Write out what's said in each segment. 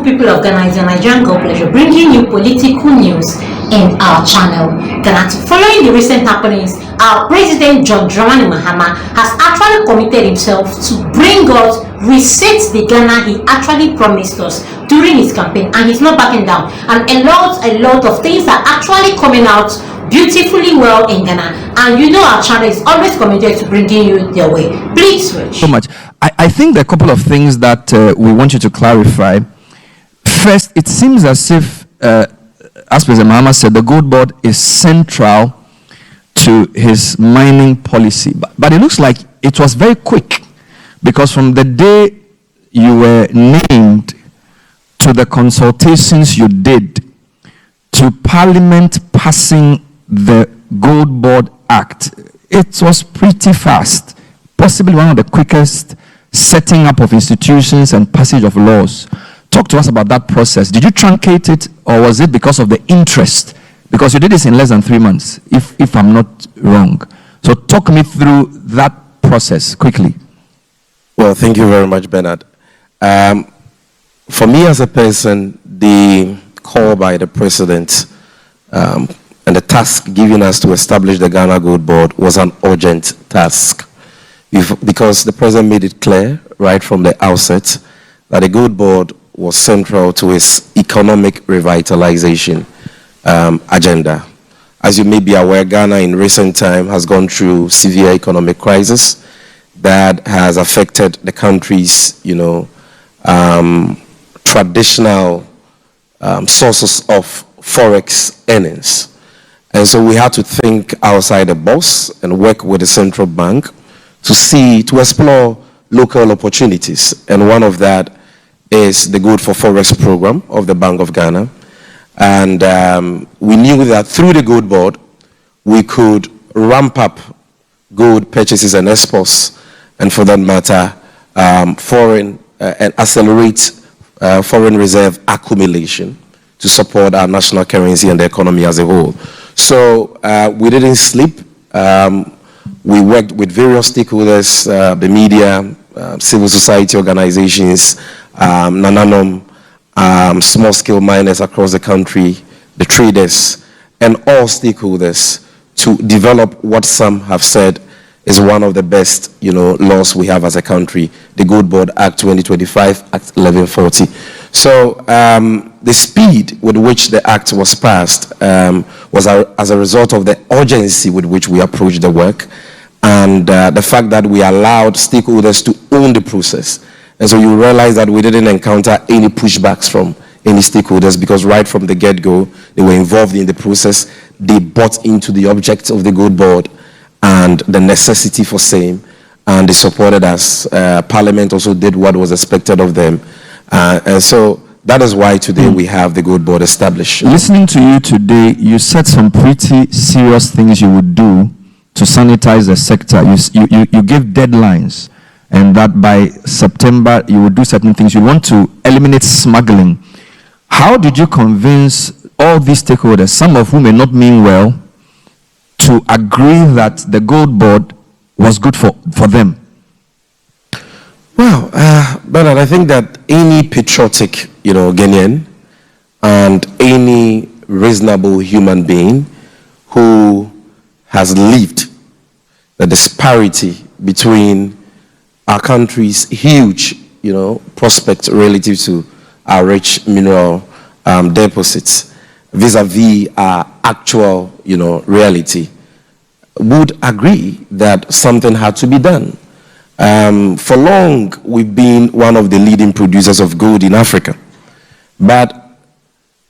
beautiful people of Ghana, it's a Nigerian God pleasure bringing you political news in our channel, Ghanatube. Following the recent happenings, our President John Dramani Mahama has actually committed himself to bring us, reset the Ghana he actually promised us during his campaign, and he's not backing down. And a lot of things are actually coming out beautifully well in Ghana, and you know our channel is always committed to bringing you their way. Please switch. So much. I think there are a couple of things that we want you to clarify. First, it seems as if, as President Mahama said, the gold board is central to his mining policy. But it looks like it was very quick, because from the day you were named to the consultations you did to Parliament passing the Gold Board Act, it was pretty fast, possibly one of the quickest setting up of institutions and passage of laws. Talk to us about that process. Did you truncate it, or was it because of the interest? Because you did this in less than 3 months, if I'm not wrong. So talk me through that process quickly. Well, thank you very much, Bernard. For me as a person, the call by the president and the task given us to establish the Ghana Gold Board was an urgent task. Because the president made it clear right from the outset that the Gold Board was central to his economic revitalization agenda. As you may be aware, Ghana in recent time has gone through severe economic crisis that has affected the country's, traditional sources of forex earnings. And so we had to think outside the box and work with the central bank to explore local opportunities. And one of that is the Gold for Forex program of the Bank of Ghana. And we knew that through the Gold Board, we could ramp up gold purchases and exports, and for that matter, and accelerate foreign reserve accumulation to support our national currency and the economy as a whole. So we didn't sleep. We worked with various stakeholders, the media, civil society organizations, Nananom, small-scale miners across the country, the traders, and all stakeholders to develop what some have said is one of the best, laws we have as a country, the Gold Board Act 2025, Act 1140. So the speed with which the act was passed was as a result of the urgency with which we approached the work, and the fact that we allowed stakeholders to own the process. And so you realize that we didn't encounter any pushbacks from any stakeholders, because right from the get-go, they were involved in the process. They bought into the objects of the Gold Board and the necessity for same, and they supported us. Parliament also did what was expected of them. And so that is why today we have the Gold Board established. Listening to you today, you said some pretty serious things you would do to sanitize the sector. You gave deadlines, and that by September you would do certain things. You want to eliminate smuggling. How did you convince all these stakeholders, some of whom may not mean well, to agree that the Gold Board was good for them? Well, Bernard, I think that any patriotic, Ghanaian and any reasonable human being who has lived the disparity between our country's huge, prospect relative to our rich mineral deposits vis-a-vis our actual, reality, would agree that something had to be done. For long, we've been one of the leading producers of gold in Africa, but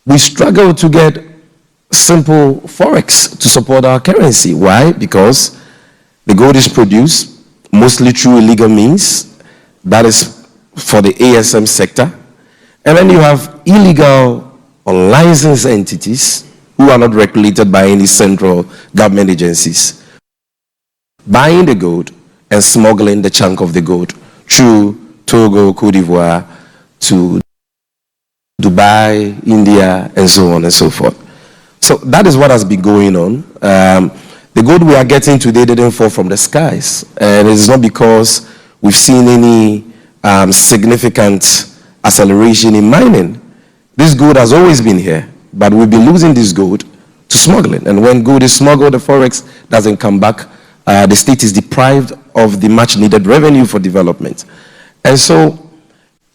we struggle to get simple forex to support our currency. Why? Because the gold is produced mostly through illegal means, that is for the ASM sector, and then you have illegal unlicensed entities who are not regulated by any central government agencies buying the gold and smuggling the chunk of the gold through Togo, Cote d'Ivoire, to Dubai, India, and so on and so forth. So that is what has been going on. The gold we are getting today didn't fall from the skies, and it is not because we've seen any significant acceleration in mining. This gold has always been here, but we've been losing this gold to smuggling. And when gold is smuggled, the forex doesn't come back. The state is deprived of the much needed revenue for development. And so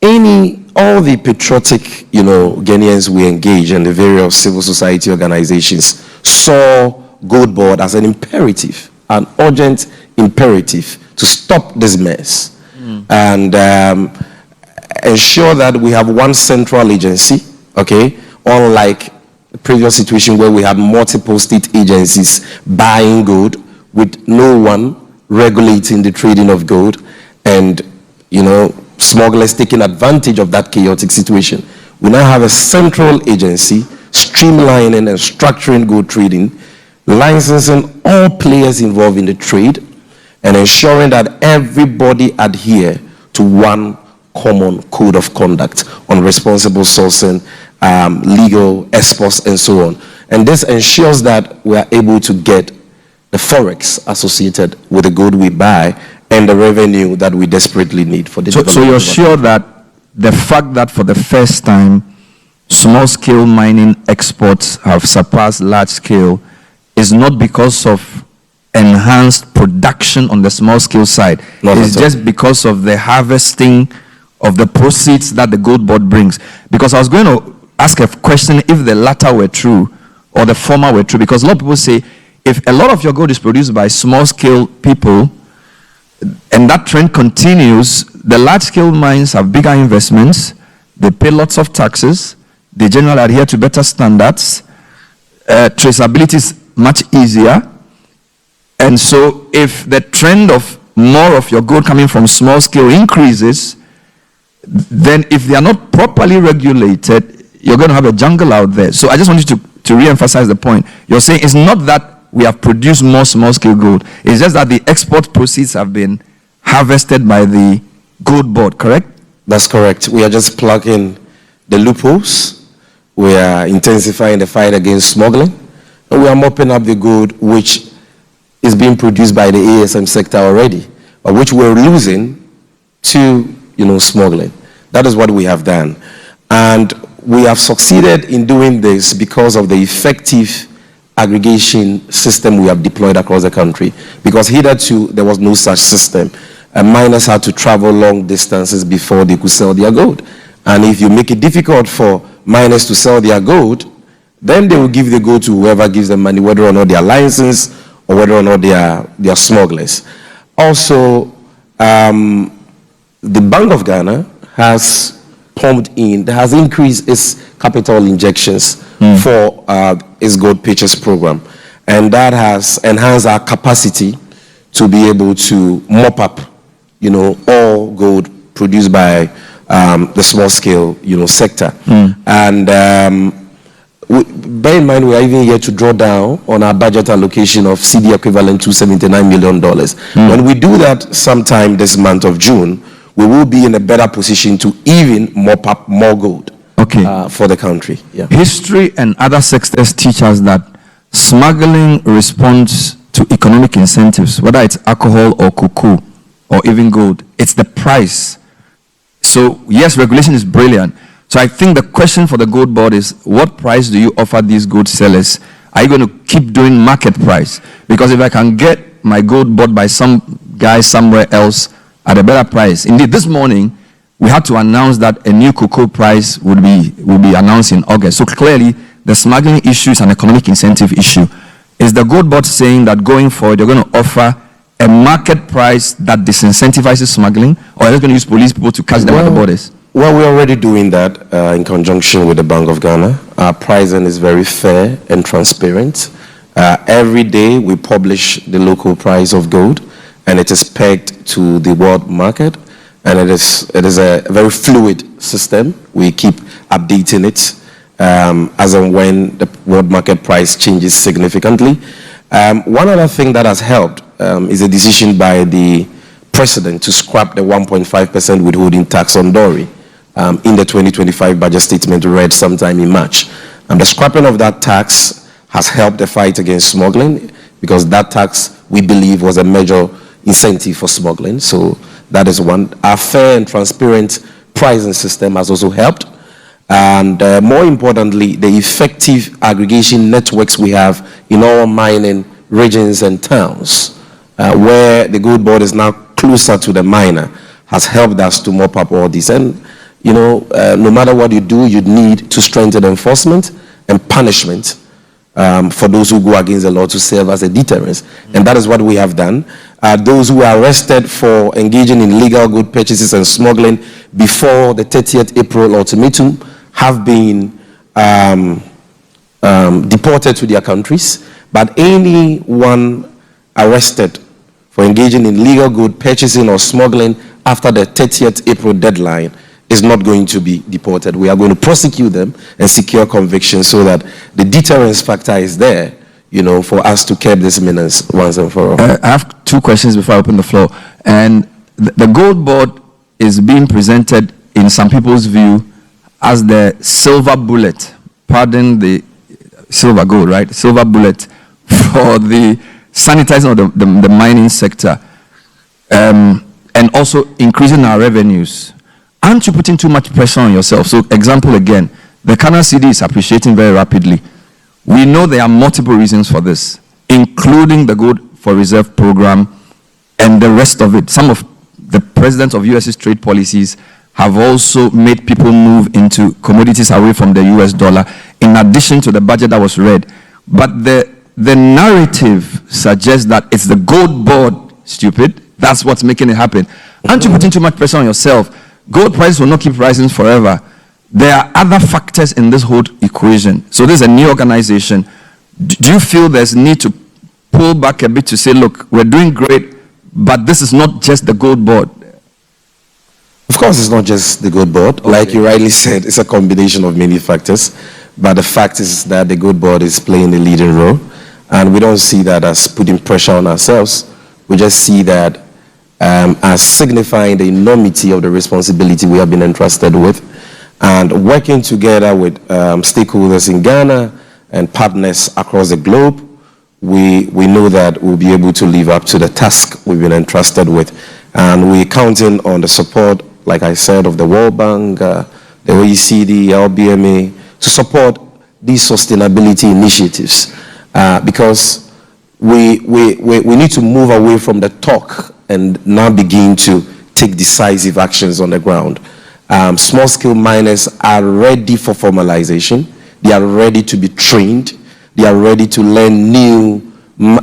all the patriotic, Ghanaians we engage and the various civil society organizations saw Gold Board as an imperative, an urgent imperative to stop this mess and ensure that we have one central agency, okay, unlike the previous situation where we had multiple state agencies buying gold with no one regulating the trading of gold and, smugglers taking advantage of that chaotic situation. We now have a central agency streamlining and structuring gold trading, licensing all players involved in the trade, and ensuring that everybody adhere to one common code of conduct on responsible sourcing, legal exports, and so on. And this ensures that we are able to get the forex associated with the gold we buy and the revenue that we desperately need for the development. So you're sure that the fact that for the first time small-scale mining exports have surpassed large-scale is not because of enhanced production on the small-scale side. It's just because of the harvesting of the proceeds that the Gold Board brings. Because I was going to ask a question if the latter were true or the former were true, because a lot of people say if a lot of your gold is produced by small-scale people and that trend continues, the large-scale mines have bigger investments, they pay lots of taxes, they generally adhere to better standards, traceability is much easier. And so if the trend of more of your gold coming from small scale increases, then if they are not properly regulated, you're going to have a jungle out there. So I just want you to re-emphasize the point. You're saying it's not that we have produced more small scale gold. It's just that the export proceeds have been harvested by the Gold Board, correct? That's correct. We are just plugging the loopholes. We are intensifying the fight against smuggling. And we are mopping up the gold which is being produced by the ASM sector already, but which we're losing to, smuggling. That is what we have done. And we have succeeded in doing this because of the effective aggregation system we have deployed across the country. Because hitherto, there was no such system. And miners had to travel long distances before they could sell their gold. And if you make it difficult for miners to sell their gold, then they will give the gold to whoever gives them money, whether or not they are licensed or whether or not they are smugglers. Also, the Bank of Ghana has increased its capital injections for its gold purchase program. And that has enhanced our capacity to be able to mop up, all gold produced by the small scale, sector. And bear in mind, we are even here to draw down on our budget allocation of CD equivalent to $79 million. When we do that sometime this month of June, we will be in a better position to even mop up more gold for the country. Yeah. History and other sectors teach us that smuggling responds to economic incentives, whether it's alcohol or cocoa or even gold. It's the price. So yes, regulation is brilliant. So I think the question for the Gold Board is, what price do you offer these gold sellers? Are you going to keep doing market price? Because if I can get my gold bought by some guy somewhere else at a better price. Indeed, this morning, we had to announce that a new cocoa price will be announced in August. So clearly, the smuggling issue is an economic incentive issue. Is the Gold Board saying that going forward, you're going to offer a market price that disincentivizes smuggling, or are you going to use police people to catch them at the borders? Well, we're already doing that in conjunction with the Bank of Ghana. Our pricing is very fair and transparent. Every day we publish the local price of gold, and it is pegged to the world market. And it is a very fluid system. We keep updating it as and when the world market price changes significantly. One other thing that has helped is a decision by the President to scrap the 1.5% withholding tax on dowry. In the 2025 budget statement read sometime in March. And the scrapping of that tax has helped the fight against smuggling, because that tax, we believe, was a major incentive for smuggling. So that is one. Our fair and transparent pricing system has also helped. and more importantly, the effective aggregation networks we have in all mining regions and towns, where the Gold Board is now closer to the miner, has helped us to mop up all this. And, you know, no matter what you do, you need to strengthen enforcement and punishment for those who go against the law to serve as a deterrence. And that is what we have done. Those who are arrested for engaging in illegal good purchases and smuggling before the 30th April ultimatum have been deported to their countries. But anyone arrested for engaging in illegal good purchasing or smuggling after the 30th April deadline is not going to be deported. We are going to prosecute them and secure conviction so that the deterrence factor is there, you know, for us to curb this menace once and for all. I have two questions before I open the floor. And the Gold Board is being presented, in some people's view, as the silver bullet, pardon the silver gold, right? Silver bullet for the sanitizing of the mining sector, and also increasing our revenues. Aren't you putting too much pressure on yourself? So, example again, the Ghana cedi is appreciating very rapidly. We know there are multiple reasons for this, including the Gold for Reserve program and the rest of it. Some of the presidents of US's trade policies have also made people move into commodities away from the US dollar, in addition to the budget that was read. But the narrative suggests that it's the Gold Board, stupid. That's what's making it happen. Aren't you putting too much pressure on yourself? Gold prices will not keep rising forever. There are other factors in this whole equation. So this is a new organization. Do you feel there's need to pull back a bit to say, look, we're doing great, but this is not just the Gold Board? Of course, it's not just the Gold Board. Okay. Like you rightly said, it's a combination of many factors. But the fact is that the Gold Board is playing a leading role. And we don't see that as putting pressure on ourselves. We just see that as signifying the enormity of the responsibility we have been entrusted with, and working together with stakeholders in Ghana and partners across the globe, we know that we'll be able to live up to the task we've been entrusted with. And we're counting on the support, like I said, of the World Bank, the OECD, LBMA, to support these sustainability initiatives, because we need to move away from the talk and now begin to take decisive actions on the ground. Small-scale miners are ready for formalization. They are ready to be trained. They are ready to learn new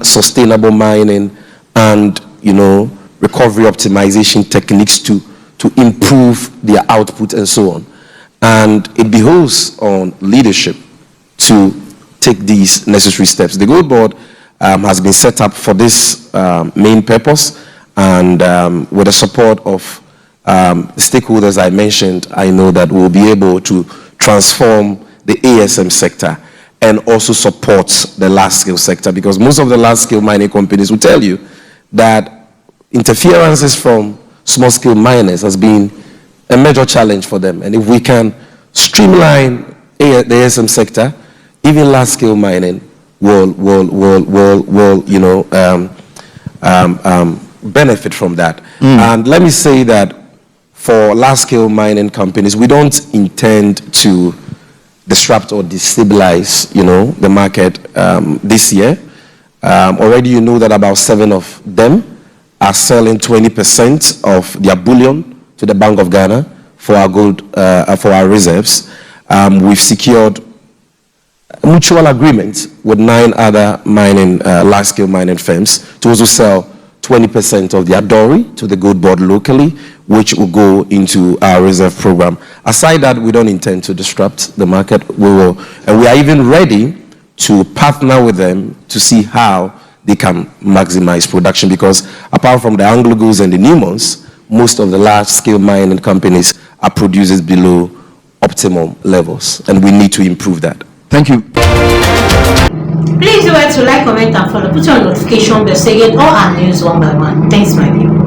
sustainable mining and, you know, recovery optimization techniques to improve their output and so on. And it behoves on leadership to take these necessary steps. The Gold Board has been set up for this main purpose, and with the support of stakeholders I mentioned, I know that we'll be able to transform the ASM sector and also support the large-scale sector, because most of the large-scale mining companies will tell you that interferences from small-scale miners has been a major challenge for them. And if we can streamline the ASM sector, even large-scale mining will you know, benefit from that. And let me say that for large-scale mining companies, we don't intend to disrupt or destabilize, you know, the market this year. Already you know that about 7 of them are selling 20% of their bullion to the Bank of Ghana for our gold, for our reserves. We've secured mutual agreements with 9 other mining, large-scale mining firms to also sell 20% of their dory to the Gold Board locally, which will go into our reserve program. Aside that, we don't intend to disrupt the market. We will, and we are even ready to partner with them to see how they can maximize production, because apart from the Anglo-Goals and the Newmonts, most of the large-scale mining companies are producers below optimum levels, and we need to improve that. Thank you. Please do it to like, comment, and follow. Put your notification bell so you get all our news one by one. Thanks, my people.